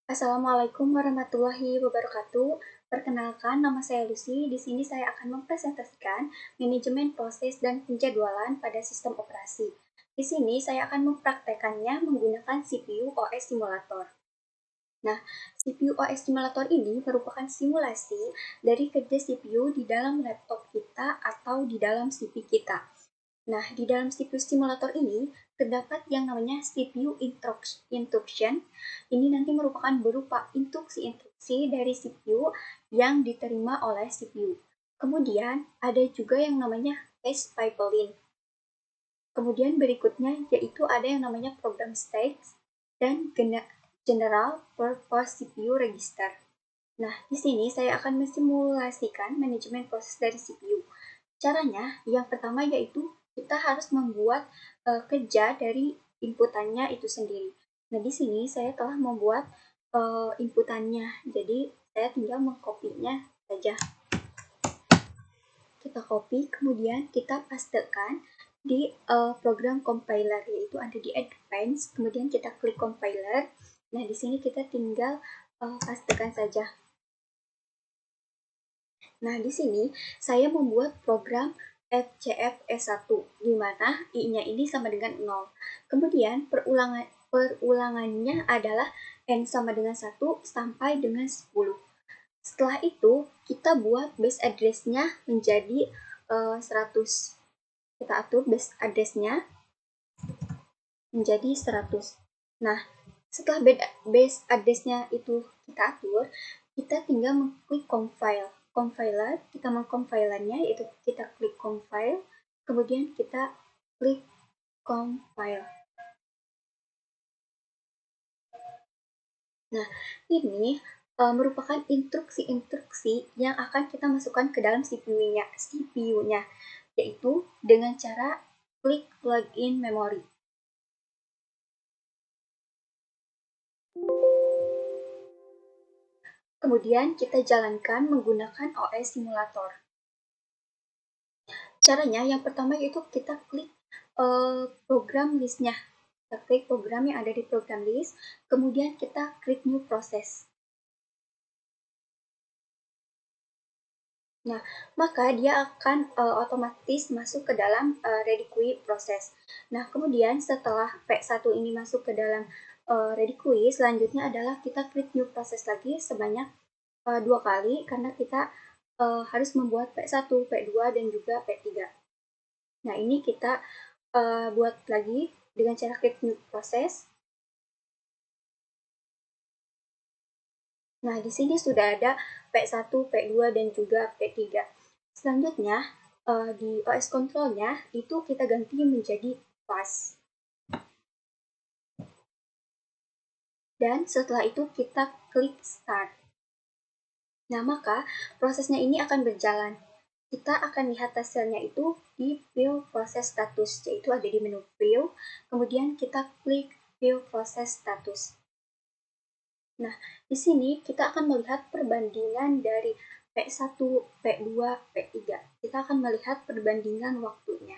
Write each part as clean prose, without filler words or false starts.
Assalamualaikum warahmatullahi wabarakatuh. Perkenalkan, nama saya Lucy. Di sini saya akan mempresentasikan manajemen proses dan penjadwalan pada sistem operasi. Di sini saya akan mempraktekannya menggunakan CPU OS Simulator. Nah, CPU OS Simulator ini merupakan simulasi dari kerja CPU di dalam laptop kita atau di dalam CPU kita. Nah, di dalam CPU simulator ini terdapat yang namanya CPU instruction. Ini nanti merupakan berupa instruksi-instruksi dari CPU yang diterima oleh CPU. Kemudian ada juga yang namanya test pipeline. Kemudian berikutnya yaitu ada yang namanya program stakes dan general purpose CPU register. Nah, di sini saya akan mensimulasikan manajemen proses dari CPU. Caranya, yang pertama yaitu kita harus membuat kerja dari inputannya itu sendiri. Nah, di sini saya telah membuat inputannya, jadi saya tinggal mengkopinya saja. Kita copy, kemudian kita pastekan di program compiler, yaitu ada di Advanced, kemudian kita klik compiler. Nah, di sini kita tinggal pastekan saja. Nah, di sini saya membuat program FCF-S1, di mana I-nya ini sama dengan 0. Kemudian perulangannya adalah N sama dengan 1 sampai dengan 10. Setelah itu, kita buat base address-nya menjadi 100. Kita atur base address-nya menjadi 100. Nah, setelah base address-nya itu kita atur, kita tinggal mengklik compiler, kita mengcompilernya, yaitu kita klik compile, kemudian kita klik compile. Nah, ini merupakan instruksi-instruksi yang akan kita masukkan ke dalam CPU-nya, yaitu dengan cara klik plugin memory. Kemudian kita jalankan menggunakan OS Simulator. Caranya yang pertama yaitu kita klik program list-nya. Kita klik program yang ada di program list, kemudian kita klik new process. Nah, maka dia akan otomatis masuk ke dalam ready queue process. Nah, kemudian setelah P1 ini masuk ke dalam ready queue, selanjutnya adalah kita klik new process lagi sebanyak 2 kali karena kita harus membuat P1, P2, dan juga P3. Nah, ini kita buat lagi dengan cara klik new process. Nah, di sini sudah ada P1, P2, dan juga P3. Selanjutnya, di OS control-nya itu kita ganti menjadi fast. Dan setelah itu kita klik start. Nah, maka prosesnya ini akan berjalan. Kita akan lihat hasilnya itu di view process status, yaitu ada di menu view, kemudian kita klik view process status. Nah, di sini kita akan melihat perbandingan dari P1, P2, P3. Kita akan melihat perbandingan waktunya.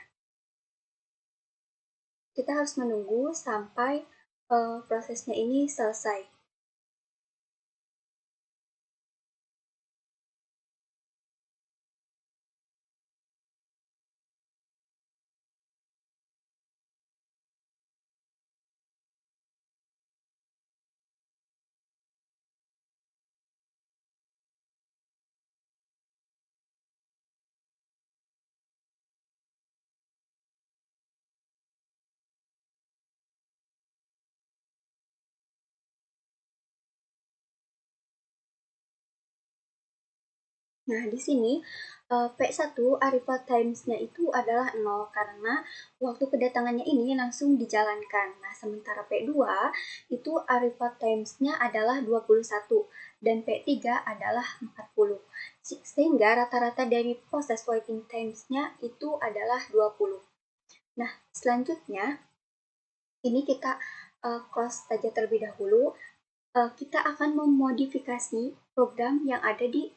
Kita harus menunggu sampai prosesnya ini selesai. Nah, di sini P1 arrival times-nya itu adalah 0 karena waktu kedatangannya ini langsung dijalankan. Nah, sementara P2 itu arrival times-nya adalah 21 dan P3 adalah 40. Sehingga rata-rata dari proses waiting times-nya itu adalah 20. Nah, selanjutnya ini kita close saja terlebih dahulu. Kita akan memodifikasi program yang ada di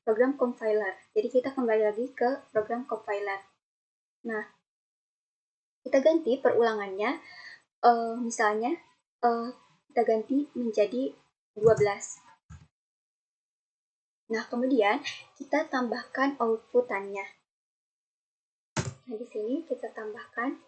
program compiler. Jadi kita kembali lagi ke program compiler. Nah, kita ganti perulangannya. Misalnya kita ganti menjadi 12. Nah, kemudian kita tambahkan outputannya. Nah, di sini kita tambahkan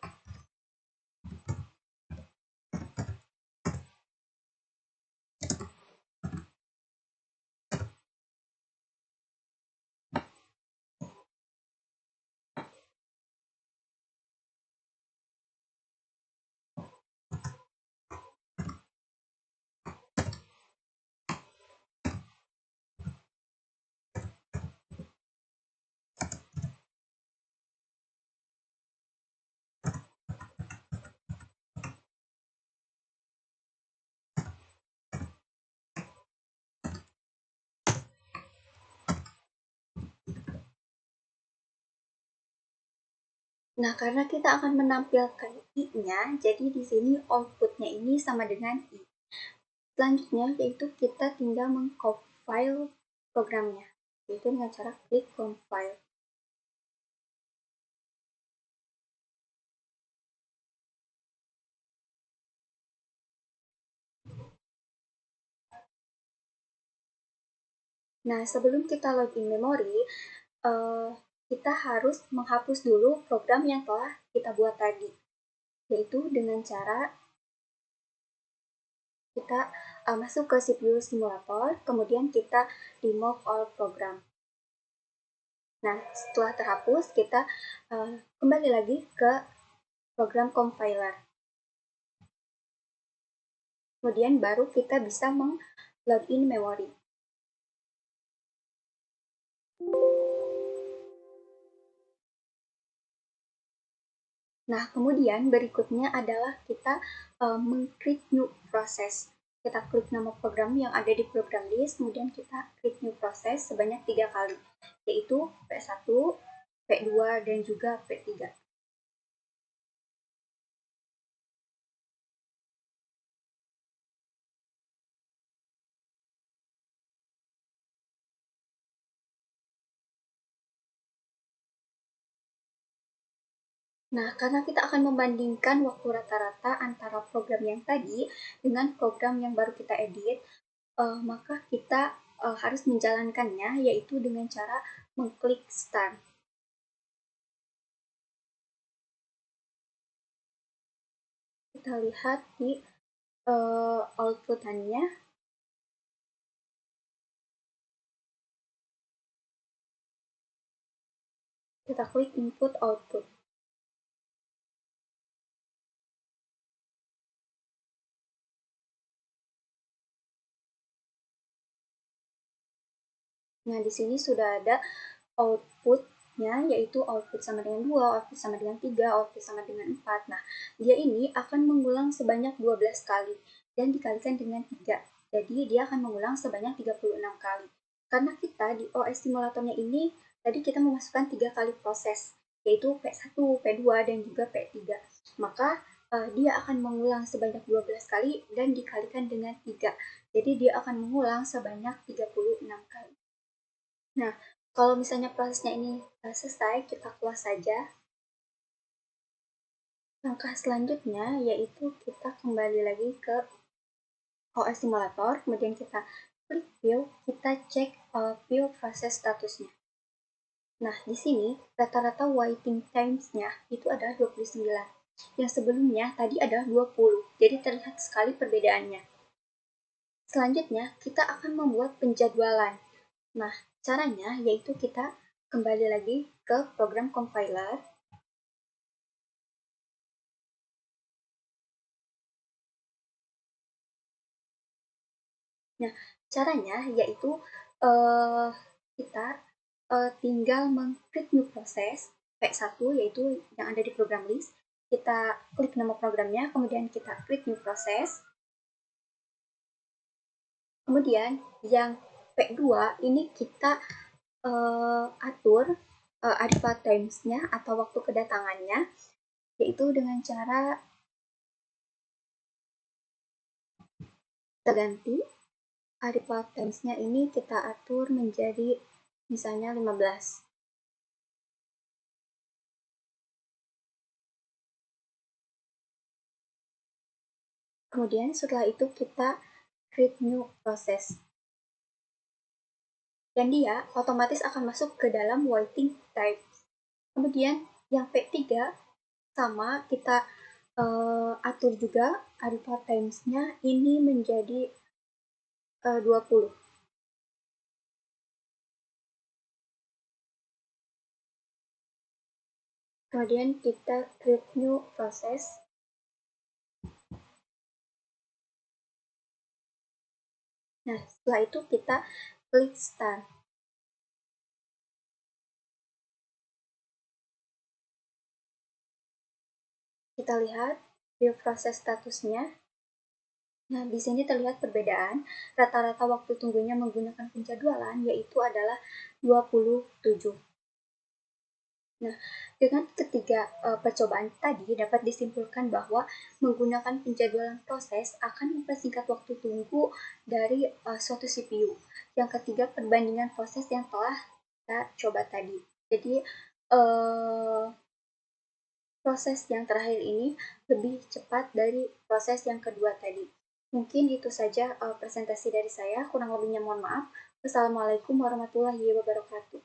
Nah, karena kita akan menampilkan i-nya, jadi di sini outputnya ini sama dengan i. Selanjutnya, yaitu kita tinggal mengcompile programnya, yaitu dengan cara klik compile. Nah, sebelum kita login memori, kita harus menghapus dulu program yang telah kita buat tadi, yaitu dengan cara kita masuk ke CPU simulator, kemudian kita remove all program. Nah, setelah terhapus, kita kembali lagi ke program compiler. Kemudian baru kita bisa meng-login memori. Nah, kemudian berikutnya adalah kita meng-create new process. Kita klik nama program yang ada di program list, kemudian kita klik new process sebanyak 3 kali, yaitu P1, P2, dan juga P3. Nah, karena kita akan membandingkan waktu rata-rata antara program yang tadi dengan program yang baru kita edit, maka kita harus menjalankannya, yaitu dengan cara mengklik Start. Kita lihat di outputannya. Kita klik Input Output. Nah, di sini sudah ada outputnya, yaitu output sama dengan 2, output sama dengan 3, output sama dengan 4. Nah, dia ini akan mengulang sebanyak 12 kali dan dikalikan dengan 3. Jadi, dia akan mengulang sebanyak 36 kali. Karena kita di OS simulatornya ini, tadi kita memasukkan 3 kali proses, yaitu P1, P2, dan juga P3. Maka, dia akan mengulang sebanyak 12 kali dan dikalikan dengan 3. Jadi, dia akan mengulang sebanyak 36 kali. Nah, kalau misalnya prosesnya ini selesai, kita close saja. Langkah selanjutnya yaitu kita kembali lagi ke OS Simulator, kemudian kita klik View, kita cek View Process statusnya. Nah, di sini rata-rata waiting times-nya itu adalah 29. Yang sebelumnya tadi adalah 20, jadi terlihat sekali perbedaannya. Selanjutnya, kita akan membuat penjadwalan. Nah, caranya yaitu kita kembali lagi ke program compiler. Nah, caranya yaitu kita tinggal meng-create new process P1, yaitu yang ada di program list. Kita klik nama programnya, kemudian kita create new process. Kemudian yang P2 ini kita atur arrival times-nya atau waktu kedatangannya, yaitu dengan cara terganti. Arrival times-nya ini kita atur menjadi misalnya 15. Kemudian setelah itu kita create new process. Dan dia otomatis akan masuk ke dalam waiting type. Kemudian yang P3 sama kita atur juga arrival times-nya ini menjadi 20. Kemudian kita create new process. Nah, setelah itu kita klik start. Kita lihat view proses statusnya. Nah, di sini terlihat perbedaan. Rata-rata waktu tunggunya menggunakan penjadwalan yaitu adalah 27. Nah, dengan ketiga percobaan tadi dapat disimpulkan bahwa menggunakan penjadwalan proses akan mempersingkat waktu tunggu dari suatu CPU. Yang ketiga, perbandingan proses yang telah kita coba tadi. Jadi, proses yang terakhir ini lebih cepat dari proses yang kedua tadi. Mungkin itu saja presentasi dari saya, kurang lebihnya mohon maaf. Wassalamualaikum warahmatullahi wabarakatuh.